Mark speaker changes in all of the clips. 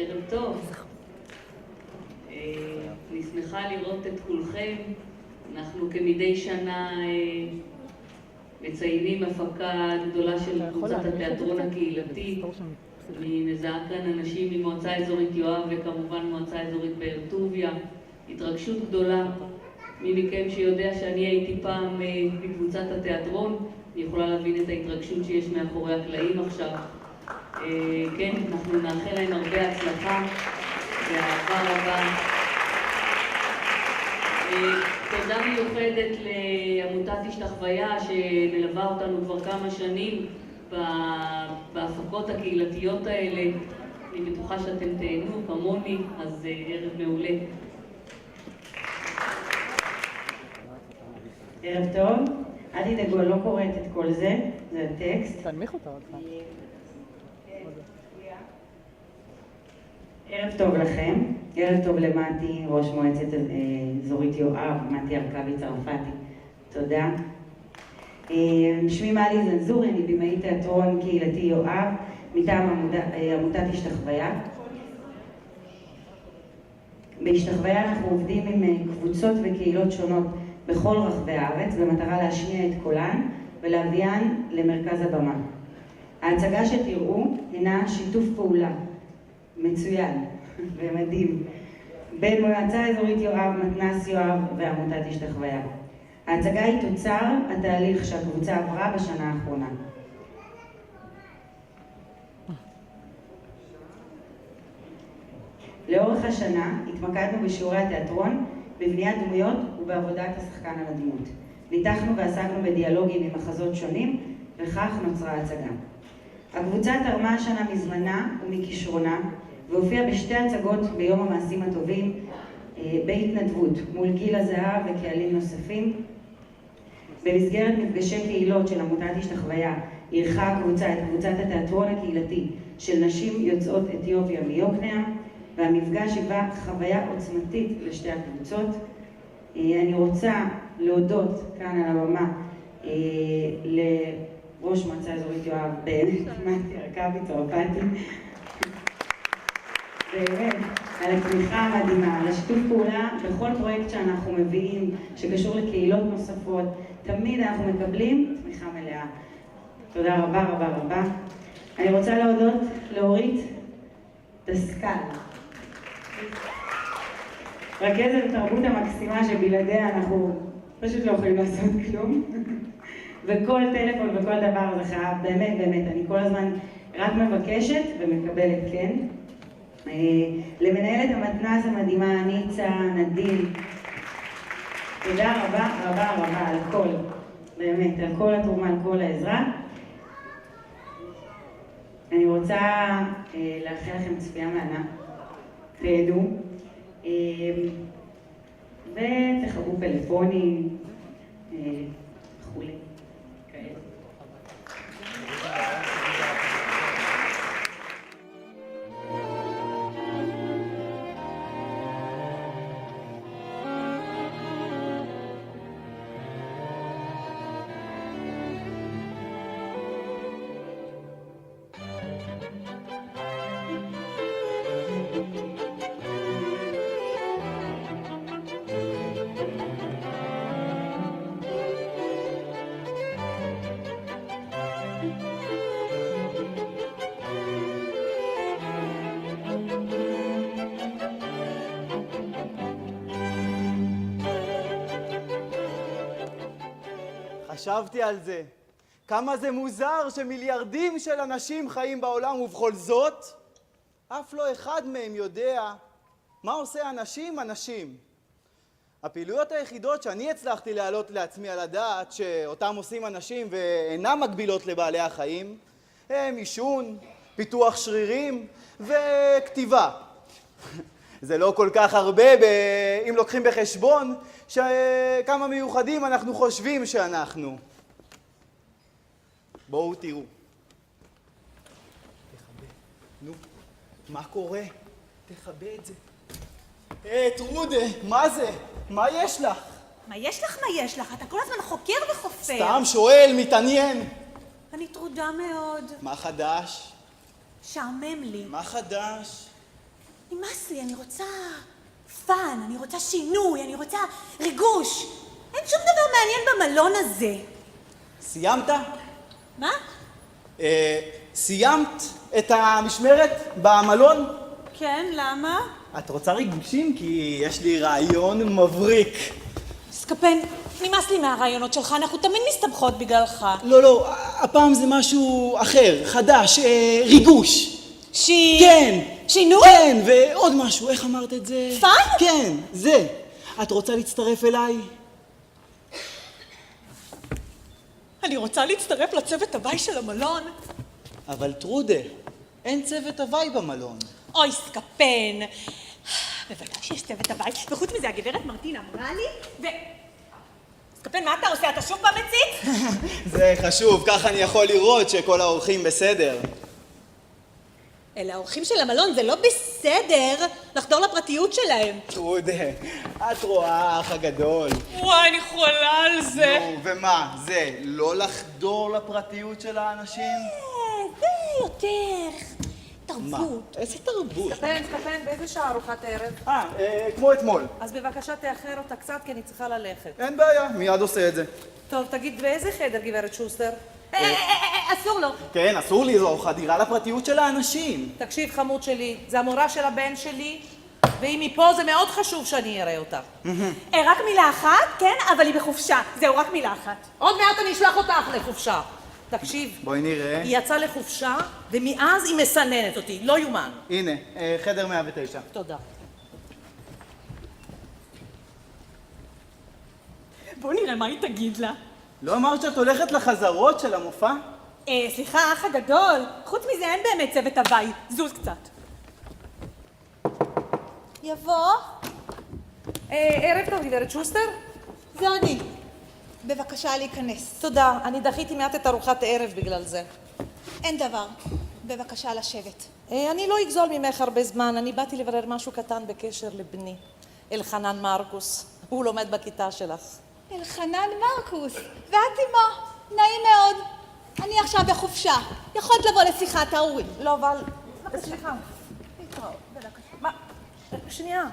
Speaker 1: ערב טוב. אני שמחה לראות את כולכם. אנחנו כמדי שנה מציינים הפקה גדולה של קבוצת התיאטרון הקהילתי. אני מזהה כאן אנשים ממועצה אזורית יואב וכמובן מועצה אזורית באר טוביה. התרגשות גדולה. מי מכם שיודע שאני הייתי פעם בקבוצת התיאטרון, אני יכולה להבין את ההתרגשות שיש מאחורי הקלעים עכשיו. כן, אנחנו נאחל להם הרבה הצלחה ואהבה רבה. תודה מיוחדת לעמותת השתחוויה שמלווה אותנו כבר כמה שנים בהפקות הקהילתיות האלה. אני בטוחה שאתם תהנו כמוני, אז ערב מעולה.
Speaker 2: ערב טוב. אל תדאגו, אני לא קוראת את כל זה, זה הטקסט.
Speaker 3: תנמיך אותה אותך.
Speaker 2: ערב טוב לכם, ערב טוב למתי, ראש מועצת אזורית יואב, מתי ארכבי צרפתי, תודה. שמי מלי זנזורי, אני במאי תיאטרון קהילתי יואב, מטעם עמותת השתחוויה. בהשתחוויה אנחנו עובדים עם קבוצות וקהילות שונות בכל רחבי הארץ, במטרה להשמיע את קולן ולהביאן למרכז הבמה. ההצגה שתראו הינה שיתוף פעולה מצוין ומדהים בין מועצה אזורית יואב, מתנ"ס יואב ועמותת השתחוויה. ההצגה היא תוצר התהליך שהקבוצה עברה בשנה האחרונה. לאורך השנה התמקדנו בשיעורי התיאטרון, בבניית דמויות ובעבודת השחקן על הדמות. ניתחנו ועסקנו בדיאלוגים עם מחזות שונים, וכך נוצרה ההצגה. הקבוצה תרמה השנה מזמנה ומכישרונה, והופיעה בשתי הצגות ביום המעשים הטובים בהתנדבות, מול גיל הזהב וקהלים נוספים. במסגרת מפגשי קהילות של עמותת השתחוויה, אירחה הקבוצה את קבוצת התיאטרון הקהילתי של נשים יוצאות אתיופיה מיוקנעם, והמפגש היווה חוויה עוצמתית לשתי הקבוצות. אני רוצה להודות כאן על הבמה לראש מועצה אזורית יואב, מתי ארכבי צרפתי, באמת, על התמיכה המדהימה, על השיתוף פעולה בכל פרויקט שאנחנו מביאים, שקשור לקהילות נוספות, תמיד אנחנו מקבלים תמיכה מלאה. תודה רבה רבה רבה. אני רוצה להודות לאורית דסקל, רכזת התרבות המקסימה שבלעדיה אנחנו פשוט לא יכולים לעשות כלום. וכל טלפון וכל דבר זה חייב, באמת באמת, אני כל הזמן רק מבקשת ומקבלת כן. למנהלת המתנ"ס המדהימה, ניצה, נדיל, תודה רבה רבה רבה על כל, באמת, על כל התרומה, על כל העזרה. אני רוצה לאחל לכם צפייה מהנה, תהנו, ותחברו פלאפונים, וכולי.
Speaker 3: חשבתי על זה. כמה זה מוזר שמיליארדים של אנשים חיים בעולם ובכל זאת, אף לא אחד מהם יודע מה עושה אנשים. הפעילויות היחידות שאני הצלחתי להעלות לעצמי על הדעת שאותם עושים אנשים ואינם מקבילות לבעלי החיים, הם עישון, פיתוח שרירים וכתיבה. זה לא כל כך הרבה אם לוקחים בחשבון שכמה מיוחדים אנחנו חושבים שאנחנו. בואו תראו. תכבה. נו, מה קורה? תכבה את זה. טרודה, מה זה? מה יש לך?
Speaker 4: מה יש לך? מה יש לך? אתה כל הזמן חוקר וחופר.
Speaker 3: סתם שואל, מתעניין.
Speaker 4: אני טרודה מאוד.
Speaker 3: מה חדש?
Speaker 4: שעמם לי.
Speaker 3: מה חדש?
Speaker 4: נמאס לי, אני רוצה פאן, אני רוצה שינוי, אני רוצה ריגוש. אין שום דבר מעניין במלון הזה.
Speaker 3: סיימת?
Speaker 4: מה?
Speaker 3: סיימת את המשמרת במלון?
Speaker 4: כן, למה?
Speaker 3: את רוצה ריגושים? כי יש לי רעיון מבריק.
Speaker 4: סקפן, נמאס לי מהרעיונות שלך, אנחנו תמיד מסתבכות בגללך.
Speaker 3: לא, הפעם זה משהו אחר, חדש, ריגוש. כן.
Speaker 4: שינוי?
Speaker 3: כן, ועוד משהו, איך אמרת את זה?
Speaker 4: פאן?
Speaker 3: כן, זה. את רוצה להצטרף אליי?
Speaker 4: אני רוצה להצטרף לצוות הוואי של המלון.
Speaker 3: אבל טרודה, אין צוות הוואי במלון.
Speaker 4: אוי, סקפן. בוודאי שיש צוות הוואי, וחוץ מזה הגברת מרטין אמרה לי, סקפן, מה אתה עושה? אתה שוב פעם מצית?
Speaker 3: זה חשוב, ככה אני יכול לראות שכל האורחים בסדר.
Speaker 4: אלה האורחים של המלון, זה לא בסדר לחדור לפרטיות שלהם.
Speaker 3: טרודה, את רואה האח הגדול.
Speaker 4: וואי, אני חולה על זה.
Speaker 3: נו, ומה, זה לא לחדור לפרטיות של האנשים?
Speaker 4: זה יותר
Speaker 3: מה?
Speaker 4: תרבות.
Speaker 3: איזה תרבות?
Speaker 5: סקפן, באיזה שעה ארוחת הערב?
Speaker 3: כמו אתמול.
Speaker 5: אז בבקשה תאחר אותה קצת, כי אני צריכה ללכת.
Speaker 3: אין בעיה, מיד עושה את זה.
Speaker 5: טוב, תגיד, באיזה חדר, גברת שוסטר?
Speaker 4: אסור לו.
Speaker 3: כן, אסור לי, זו חדירה לפרטיות של האנשים.
Speaker 5: תקשיב, חמוד שלי, זה המורה של הבן שלי, והיא מפה, זה מאוד חשוב שאני אראה אותה.
Speaker 4: רק מילה אחת, כן, אבל היא בחופשה. זהו, רק מילה אחת.
Speaker 5: עוד מעט אני אשלח אותך לחופשה. תקשיב,
Speaker 3: בואי נראה.
Speaker 5: היא יצאה לחופשה, ומאז היא מסננת אותי, לא יומן.
Speaker 3: הנה, חדר 109.
Speaker 5: תודה.
Speaker 4: בוא נראה מה היא תגיד לה.
Speaker 3: לא אמרת שאת הולכת לחזרות של המופע?
Speaker 4: סליחה, אח הגדול. חוץ מזה אין באמת צוות הוואי. זוז קצת. יבוא.
Speaker 5: ערב טוב, גברת שוסטר.
Speaker 4: זה אני. בבקשה להיכנס.
Speaker 5: תודה, אני דחיתי מעט את ארוחת הערב בגלל זה.
Speaker 4: אין דבר. בבקשה לשבת.
Speaker 5: אני לא אגזול ממך הרבה זמן, אני באתי לברר משהו קטן בקשר לבני, אלחנן מרקוס. הוא לומד בכיתה שלך.
Speaker 4: אלחנן מרקוס. ואת אמו. נעים מאוד. אני עכשיו בחופשה. יכולת לבוא לשיחת ההורים.
Speaker 5: לא, אבל... סליחה. מה? שנייה.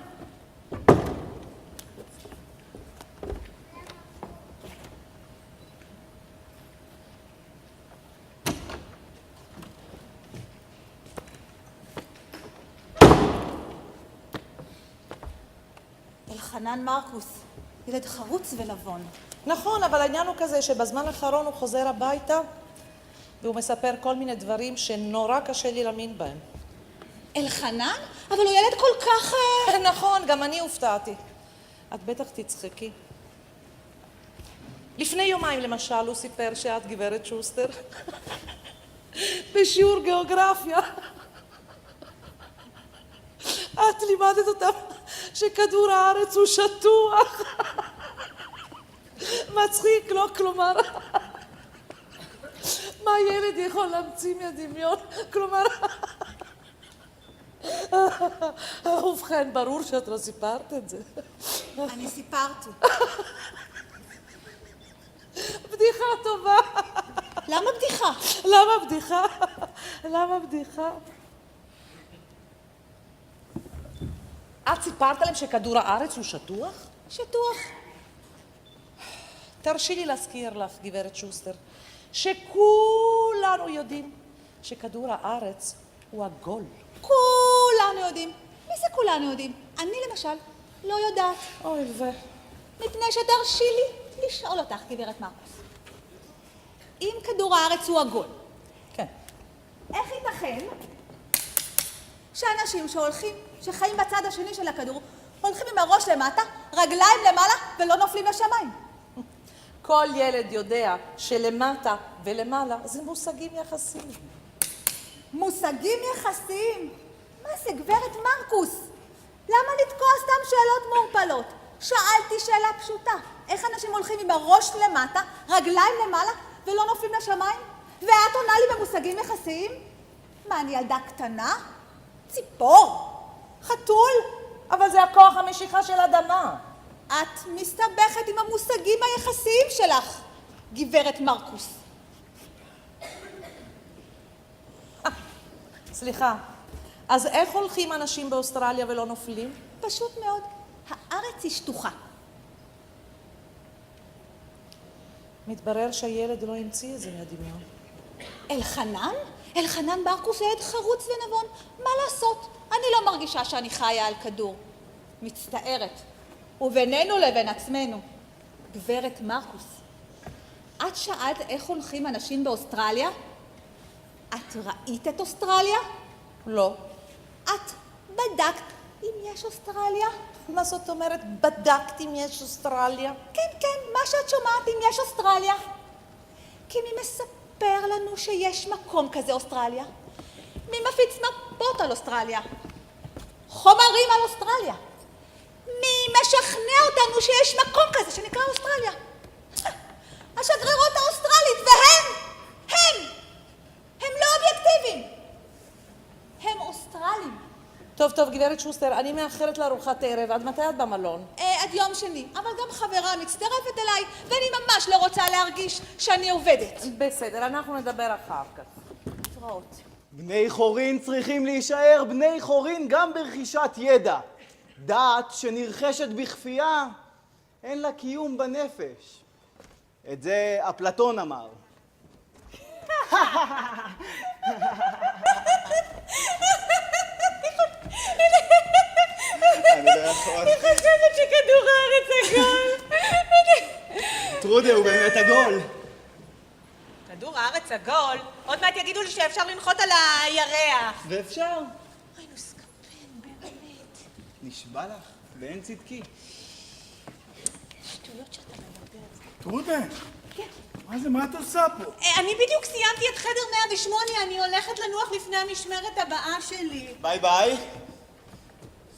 Speaker 4: אלחנן מרקוס. ילד חרוץ ונבון.
Speaker 5: נכון, אבל העניין הוא כזה שבזמן האחרון הוא חוזר הביתה והוא מספר כל מיני דברים שנורא קשה לי להאמין בהם.
Speaker 4: אלחנן? אבל הוא ילד כל כך...
Speaker 5: נכון, גם אני הופתעתי. את בטח תצחקי. לפני יומיים למשל הוא סיפר שאת גברת שוסטר בשיעור גיאוגרפיה. את לימדת אותם שכדור הארץ הוא שטוח. מצחיק, לא? כלומר, מה ילד יכול להמציא מהדמיון? כלומר, ובכן, ברור שאת לא סיפרת את זה.
Speaker 4: אני סיפרתי.
Speaker 5: בדיחה טובה.
Speaker 4: למה בדיחה?
Speaker 5: למה בדיחה? למה בדיחה? את סיפרת להם שכדור הארץ הוא שטוח?
Speaker 4: שטוח.
Speaker 5: תרשי לי להזכיר לך, גברת שוסטר, שכולנו יודעים שכדור הארץ הוא עגול.
Speaker 4: כולנו יודעים. מי זה כולנו יודעים? אני למשל לא יודעת.
Speaker 5: אוי
Speaker 4: מפני שתרשי לי לשאול אותך, גברת מרקוס. אם כדור הארץ הוא עגול,
Speaker 5: כן.
Speaker 4: איך ייתכן שאנשים שחיים בצד השני של הכדור, הולכים עם הראש למטה, רגליים למעלה ולא נופלים לשמיים?
Speaker 5: כל ילד יודע שלמטה ולמעלה זה מושגים יחסיים.
Speaker 4: מושגים יחסיים? מה זה, גברת מרקוס? למה לתקוע סתם שאלות מעורפלות? שאלתי שאלה פשוטה. איך אנשים הולכים עם הראש למטה, רגליים למעלה ולא נופלים לשמיים? ואת עונה לי במושגים יחסיים? מה, אני ילדה קטנה? ציפור? חתול?
Speaker 5: אבל זה הכוח המשיכה של אדמה.
Speaker 4: את מסתבכת עם המושגים היחסיים שלך, גברת מרקוס.
Speaker 5: סליחה, אז איך הולכים אנשים באוסטרליה ולא נופלים?
Speaker 4: פשוט מאוד, הארץ היא שטוחה.
Speaker 5: מתברר שהילד לא המציא את זה מהדמיון.
Speaker 4: אלחנן? אלחנן מרקוס ילד חרוץ ונבון. מה לעשות? אני לא מרגישה שאני חיה על כדור. מצטערת. ובינינו לבין עצמנו. גברת מרקוס, את שאלת איך הולכים אנשים באוסטרליה? את ראית את אוסטרליה?
Speaker 5: לא.
Speaker 4: את בדקת אם יש אוסטרליה?
Speaker 5: מה זאת אומרת בדקת אם יש אוסטרליה?
Speaker 4: כן, מה שאת שומעת אם יש אוסטרליה. כי מי מספר לנו שיש מקום כזה אוסטרליה? מי מפיץ מפות על אוסטרליה? חומרים על אוסטרליה? מי משכנע אותנו שיש מקום כזה שנקרא אוסטרליה? השגרירות האוסטרלית, הם לא אובייקטיביים. הם אוסטרלים.
Speaker 5: טוב, גברת שוסטר, אני מאחרת לארוחת ערב. עד מתי את במלון?
Speaker 4: עד יום שני, אבל גם חברה מצטרפת אליי, ואני ממש לא רוצה להרגיש שאני עובדת.
Speaker 5: בסדר, אנחנו נדבר אחר כך.
Speaker 4: התראות.
Speaker 3: בני חורין צריכים להישאר בני חורין גם ברכישת ידע. דת שנרכשת בכפייה, אין לה קיום בנפש. את זה אפלטון אמר.
Speaker 4: אני חושבת שכדור הארץ עגול.
Speaker 3: טרודה הוא באמת עגול.
Speaker 4: כדור הארץ עגול? עוד מעט יגידו לי שאפשר לנחות על הירח.
Speaker 3: ואפשר.
Speaker 4: היינו סקפן, באמת.
Speaker 3: נשבע לך, ואין צדקי.
Speaker 4: שטויות שאתה מדבר.
Speaker 6: טרודה,
Speaker 4: כן.
Speaker 6: מה את עושה פה?
Speaker 4: אני בדיוק סיימתי את חדר 108, אני הולכת לנוח לפני המשמרת הבאה שלי.
Speaker 3: ביי ביי.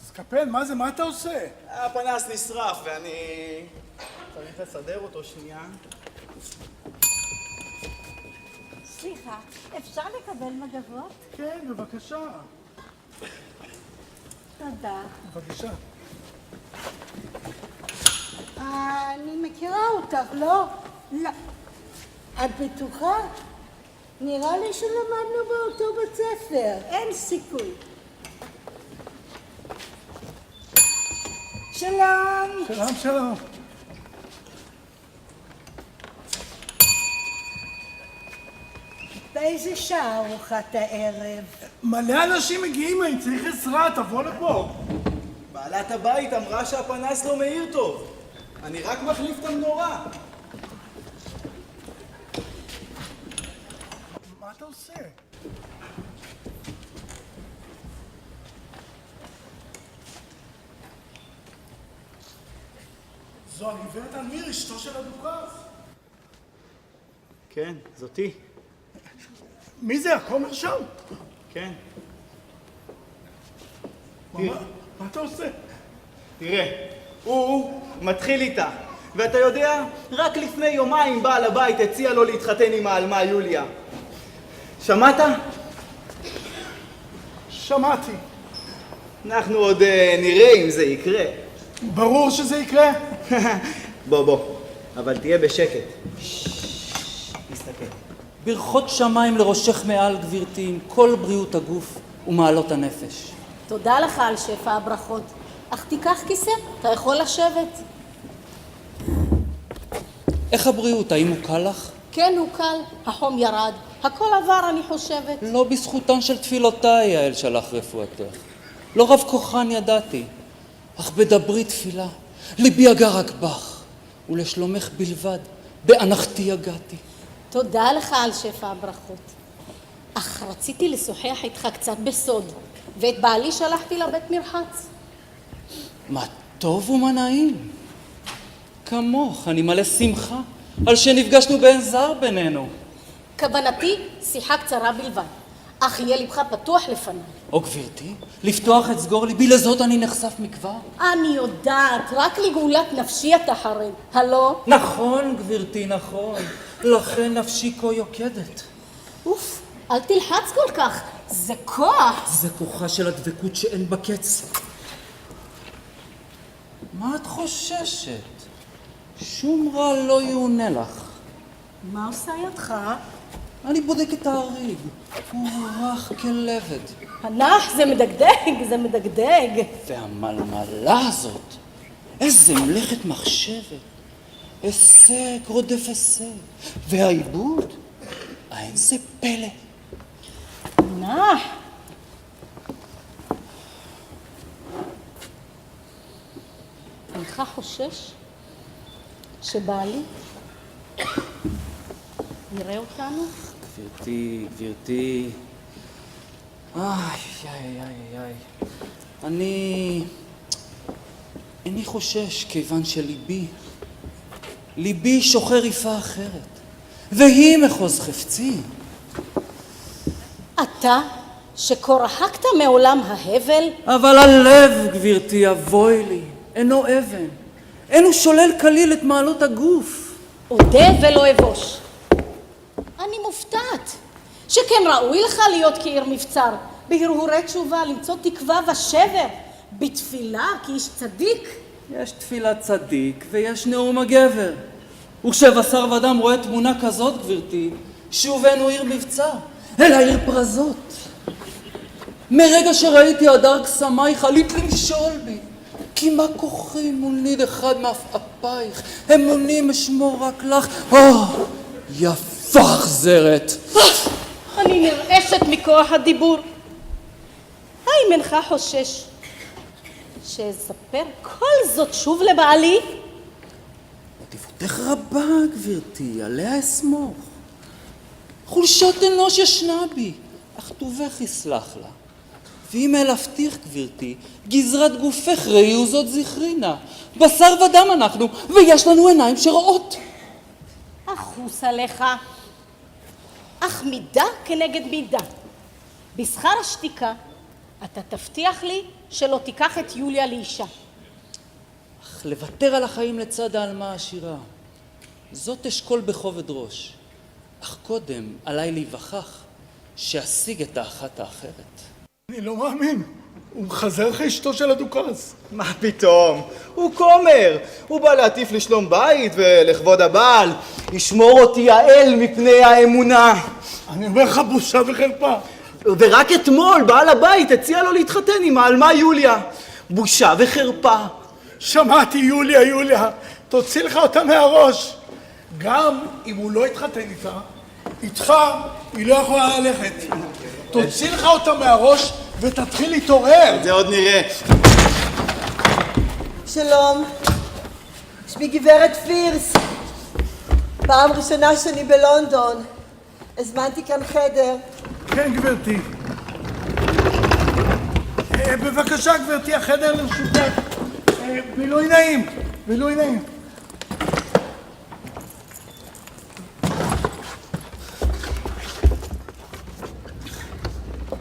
Speaker 6: סקפן, מה אתה עושה?
Speaker 3: הפנס נשרף ואני צריך לסדר אותו שנייה.
Speaker 4: סליחה, אפשר לקבל מגבות?
Speaker 6: כן, בבקשה.
Speaker 4: תודה.
Speaker 6: בבקשה.
Speaker 7: אני מכירה אותך, לא? לא. את בטוחה? נראה לי שלמדנו באותו בית ספר. אין סיכוי. שלום.
Speaker 6: שלום.
Speaker 7: באיזה שעה ארוחת הערב?
Speaker 6: מלא אנשים מגיעים, אני צריך עזרה, תבוא לפה.
Speaker 3: בעלת הבית אמרה שהפנס לא מאיר טוב. אני רק מחליף את המנורה.
Speaker 6: מה אתה עושה? זו הגברת אלמיר, אשתו של הדוכס.
Speaker 3: כן, זאתי.
Speaker 6: מי זה, הכומר שם?
Speaker 3: כן.
Speaker 6: מה אתה עושה?
Speaker 3: תראה, הוא מתחיל איתה. ואתה יודע, רק לפני יומיים בעל הבית הציע לו להתחתן עם האלמה יוליה. שמעת?
Speaker 6: שמעתי.
Speaker 3: אנחנו עוד נראה אם זה יקרה.
Speaker 6: ברור שזה יקרה.
Speaker 3: בוא, אבל תהיה בשקט. תסתכל.
Speaker 8: ברכות שמיים לראשך מעל, גברתי, עם כל בריאות הגוף ומעלות הנפש.
Speaker 7: תודה לך על שפע הברכות. אך תיקח כיסא, אתה יכול לשבת.
Speaker 8: איך הבריאות? האם הוא קל לך?
Speaker 7: כן, הוא קל, החום ירד. הכל עבר, אני חושבת.
Speaker 8: לא בזכותן של תפילותיי, יעל שלח רפואתך. לא רב כוחן ידעתי, אך בדברי תפילה. ליבי אגר רק בך, ולשלומך בלבד, באנחתי הגעתי.
Speaker 7: תודה לך על שפע הברכות. אך רציתי לשוחח איתך קצת בסוד, ואת בעלי שלחתי לבית מרחץ.
Speaker 8: מה טוב ומה נעים. כמוך, אני מלא שמחה על שנפגשנו באין זר בינינו.
Speaker 7: כוונתי, שיחה קצרה בלבד, אך יהיה לבך פתוח לפניי.
Speaker 8: או גברתי, לפתוח את סגור ליבי, לזאת אני נחשף מכבר.
Speaker 7: אני יודעת, רק לגאולת נפשי אתה חרד, הלא?
Speaker 8: נכון, גברתי, נכון. לכן נפשי כה יוקדת.
Speaker 7: אוף, אל תלחץ כל כך, זה כוח.
Speaker 8: זה כוחה של הדבקות שאין בה קץ. מה את חוששת? שום רע לא יעונה לך.
Speaker 7: מה עושה ידך?
Speaker 8: אני בודק את האריג. הוא רך כלבד.
Speaker 7: הנח, זה מדגדג, זה מדגדג.
Speaker 8: והמלמלה הזאת, איזה מלאכת מחשבת. הישג רודף הישג. והעיבוד, אין זה פלא.
Speaker 7: נח. אינך חושש שבעלי יראה אותנו?
Speaker 8: גברתי. איי. איני חושש כיוון ליבי שוחר יפה אחרת, והיא מחוז חפצי.
Speaker 7: אתה, שכה רחקת מעולם ההבל,
Speaker 8: אבל הלב, גברתי, אבוי לי, אינו אבן, אינו שולל כליל את מעלות הגוף.
Speaker 7: אודה ולא אבוש. אני מופתעת, שכן ראוי לך להיות כעיר מבצר, בהרהורי תשובה, למצוא תקווה ושבר, בתפילה כאיש צדיק.
Speaker 8: יש תפילת צדיק ויש נאום הגבר. וכשבשר ודם רואה תמונה כזאת, גברתי, שובנו עיר מבצר, אל העיר פרזות. מרגע שראיתי הדר קסמי חלית למשול בי, כי מה כוחי מול ניד אחד מעפעפייך, אמונים אשמור רק לך. יפה אכזרת.
Speaker 7: אני נרעשת מכוח הדיבור. האם אינך חושש שאספר כל זאת שוב לבעלי?
Speaker 8: נדיבותך רבה, גברתי, עליה אסמוך. חולשת אנוש ישנה בי, אך טובך יסלח לה. ואם אלפתיך, גברתי, גזרת גופך ראי וזאת זכרינה. בשר ודם אנחנו, ויש לנו עיניים שרואות.
Speaker 7: אחוס עליך. אך מידה כנגד מידה. בשכר השתיקה, אתה תבטיח לי שלא תיקח את יוליה לאישה.
Speaker 8: אך לוותר על החיים לצד העלמה העשירה, זאת אשכול בכובד ראש. אך קודם עליי להיווכח שאשיג את האחת האחרת.
Speaker 6: אני לא מאמין. הוא מחזר אחרי אשתו של הדוכס.
Speaker 3: מה פתאום? הוא כומר. הוא בא להטיף לשלום בית ולכבוד הבעל. ישמור אותי האל מפני האמונה.
Speaker 6: אני אומר לך, בושה וחרפה.
Speaker 3: ורק אתמול בעל הבית הציע לו להתחתן עם העלמה יוליה. בושה וחרפה.
Speaker 6: שמעתי, יוליה, תוציא לך אותה מהראש. גם אם הוא לא יתחתן איתה, איתך היא לא יכולה ללכת. תוציא לך אותה מהראש ותתחיל להתעורר.
Speaker 3: זה עוד נראה.
Speaker 9: שלום, שמי גברת פירס. פעם ראשונה שאני בלונדון. הזמנתי כאן חדר.
Speaker 6: כן, גברתי. בבקשה, גברתי, החדר לרשותך. בילוי נעים.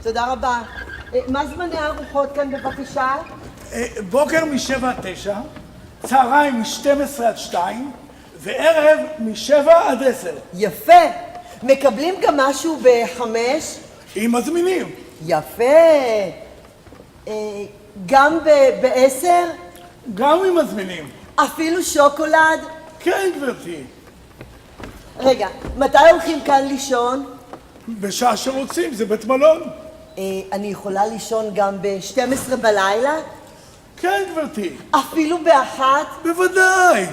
Speaker 9: תודה רבה. מה זמני הארוחות כאן בבקשה?
Speaker 6: בוקר מ-7 עד 9, צהריים מ-12 עד 2, וערב מ-7 עד 10.
Speaker 9: יפה. מקבלים גם משהו ב-5?
Speaker 6: אם מזמינים.
Speaker 9: יפה. גם ב-10?
Speaker 6: גם אם מזמינים.
Speaker 9: אפילו שוקולד?
Speaker 6: כן, גברתי.
Speaker 9: רגע, מתי הולכים כאן לישון?
Speaker 6: בשעה שרוצים, זה בית מלון.
Speaker 9: אני יכולה לישון גם ב-12 בלילה?
Speaker 6: כן, גברתי.
Speaker 9: אפילו ב-1?
Speaker 6: בוודאי.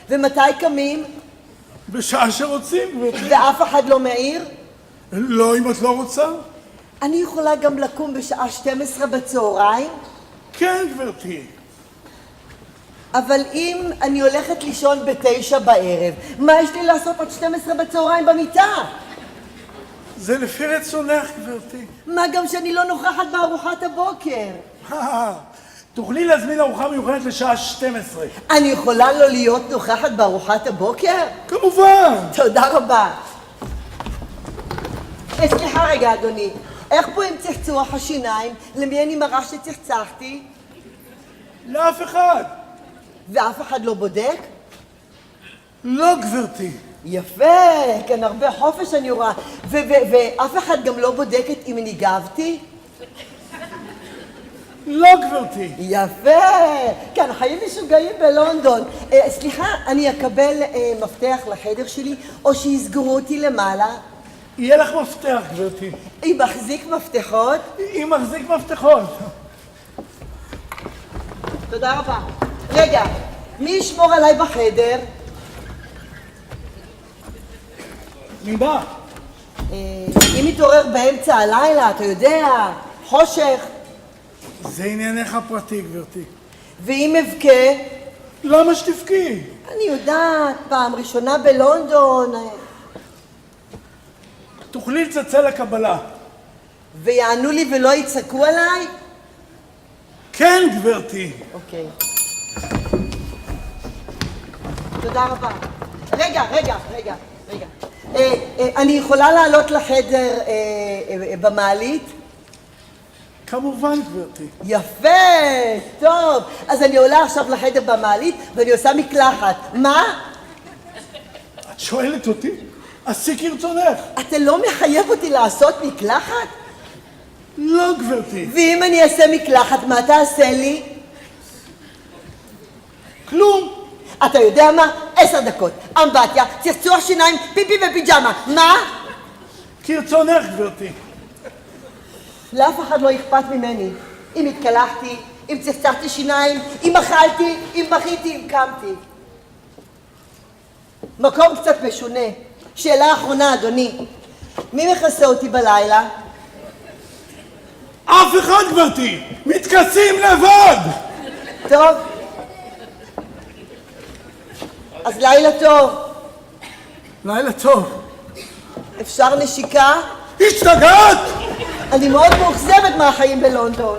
Speaker 9: ומתי קמים?
Speaker 6: בשעה שרוצים, גברתי.
Speaker 9: ואף אחד לא מעיר?
Speaker 6: לא, אם את לא רוצה.
Speaker 9: אני יכולה גם לקום בשעה 12 בצהריים?
Speaker 6: כן, גברתי.
Speaker 9: אבל אם אני הולכת לישון ב-9 בערב, מה יש לי לעשות עד 12 בצהריים במיטה?
Speaker 6: זה לפי רצונך, גברתי.
Speaker 9: מה גם שאני לא נוכחת בארוחת הבוקר?
Speaker 6: תוכלי להזמין ארוחה מיוחדת לשעה 12.
Speaker 9: אני יכולה לא להיות נוכחת בארוחת הבוקר?
Speaker 6: כמובן.
Speaker 9: תודה רבה. סליחה רגע, אדוני. איך פה עם צחצוח השיניים? למי אני מראה שצחצחתי?
Speaker 6: לאף אחד.
Speaker 9: ואף אחד לא בודק?
Speaker 6: לא, גברתי.
Speaker 9: יפה, כאן הרבה חופש אני רואה. ואף אחד גם לא בודקת אם אני הגבתי?
Speaker 6: לא, גברתי.
Speaker 9: יפה, כאן חיים משוגעים בלונדון. סליחה, אני אקבל מפתח לחדר שלי, או שיסגרו אותי למעלה?
Speaker 6: יהיה לך מפתח, גברתי.
Speaker 9: היא מחזיק מפתחות?
Speaker 6: היא מחזיק מפתחות.
Speaker 9: תודה רבה. רגע, מי ישמור עליי בחדר?
Speaker 6: ממה?
Speaker 9: אם מתעורר באמצע הלילה, אתה יודע, חושך.
Speaker 6: זה עניינך הפרטי, גברתי.
Speaker 9: ואם אבכה?
Speaker 6: למה שתבכי?
Speaker 9: אני יודעת, פעם ראשונה בלונדון.
Speaker 6: תוכלי לצלצל לקבלה.
Speaker 9: ויענו לי ולא יצעקו עליי?
Speaker 6: כן, גברתי.
Speaker 9: אוקיי. תודה רבה. רגע. אני יכולה לעלות לחדר במעלית?
Speaker 6: כמובן, גברתי.
Speaker 9: יפה, טוב. אז אני עולה עכשיו לחדר במעלית ואני עושה מקלחת. מה?
Speaker 6: את שואלת אותי? עשי כרצונך.
Speaker 9: אתה לא מחייב אותי לעשות מקלחת?
Speaker 6: לא, גברתי.
Speaker 9: ואם אני אעשה מקלחת, מה תעשה לי?
Speaker 6: כלום.
Speaker 9: אתה יודע מה? 10 דקות. אמבטיה, צחצוח שיניים, פיפי ופיג'מה. מה?
Speaker 6: כרצונך, גברתי.
Speaker 9: לאף אחד לא אכפת ממני. אם התקלחתי, אם צחצחתי שיניים, אם אכלתי, אם בכיתי, אם קמתי. מקום קצת משונה. שאלה אחרונה, אדוני. מי מכסה אותי בלילה?
Speaker 6: אף אחד, גברתי. מתכסים לבד.
Speaker 9: טוב. אז לילה טוב.
Speaker 6: לילה טוב.
Speaker 9: אפשר נשיקה?
Speaker 6: השתגעת!
Speaker 9: אני מאוד מאוכזבת מהחיים בלונדון.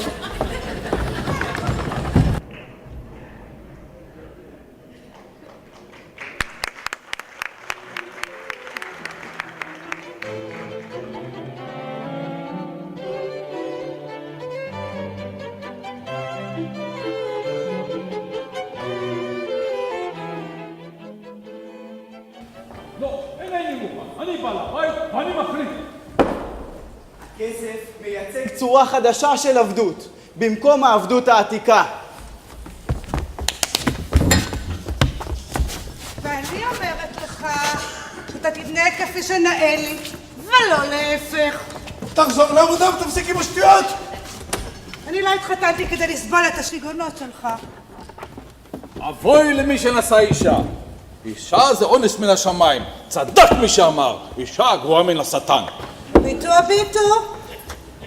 Speaker 10: לא, אינני מוכן. אני בא לבית ואני מחליט.
Speaker 3: הכסף מייצג צורה חדשה של עבדות, במקום העבדות העתיקה.
Speaker 11: ואני אומרת לך שאתה תתנהג כפי שנאה לי, ולא להפך.
Speaker 6: תחזור לעבודה ותפסיק עם השטויות!
Speaker 11: אני לא התחתנתי כדי לסבול את השיגעונות שלך.
Speaker 10: אבוי למי שנשא אישה. אישה זה עונש מן השמיים. צדק מי שאמר, אישה גרועה מן השטן.
Speaker 11: ביטו,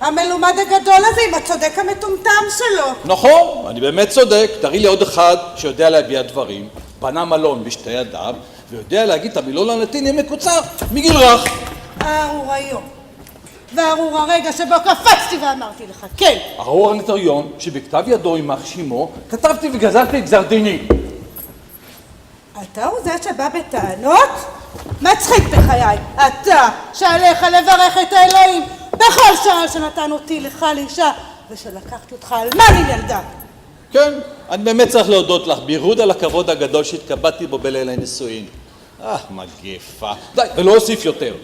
Speaker 11: המלומד הגדול הזה עם הצודק המטומטם שלו.
Speaker 10: נכון, אני באמת צודק. תראי לי עוד אחד שיודע להביע דברים, בנה מלון בשתי ידיו, ויודע להגיד את המילון הלטיני מקוצר, מגיל רך.
Speaker 11: ארור היום. וארור הרגע שבו קפצתי ואמרתי לך, כן.
Speaker 10: ארור הנוטריון, שבכתב ידו יימח שמו, כתבתי וגזרתי את גזר דיני.
Speaker 11: אתה הוא זה שבא בטענות? מצחיק בחיי. אתה, שעליך לברך את האלוהים בכל שעה שנתן אותי לך לאישה, ושלקחתי אותך אלמן עם ילדה.
Speaker 10: כן, אני באמת צריך להודות לך, בייחוד על הכבוד הגדול שהתקבלתי בו בליל הנישואין. מגפה. די, ולא אוסיף יותר.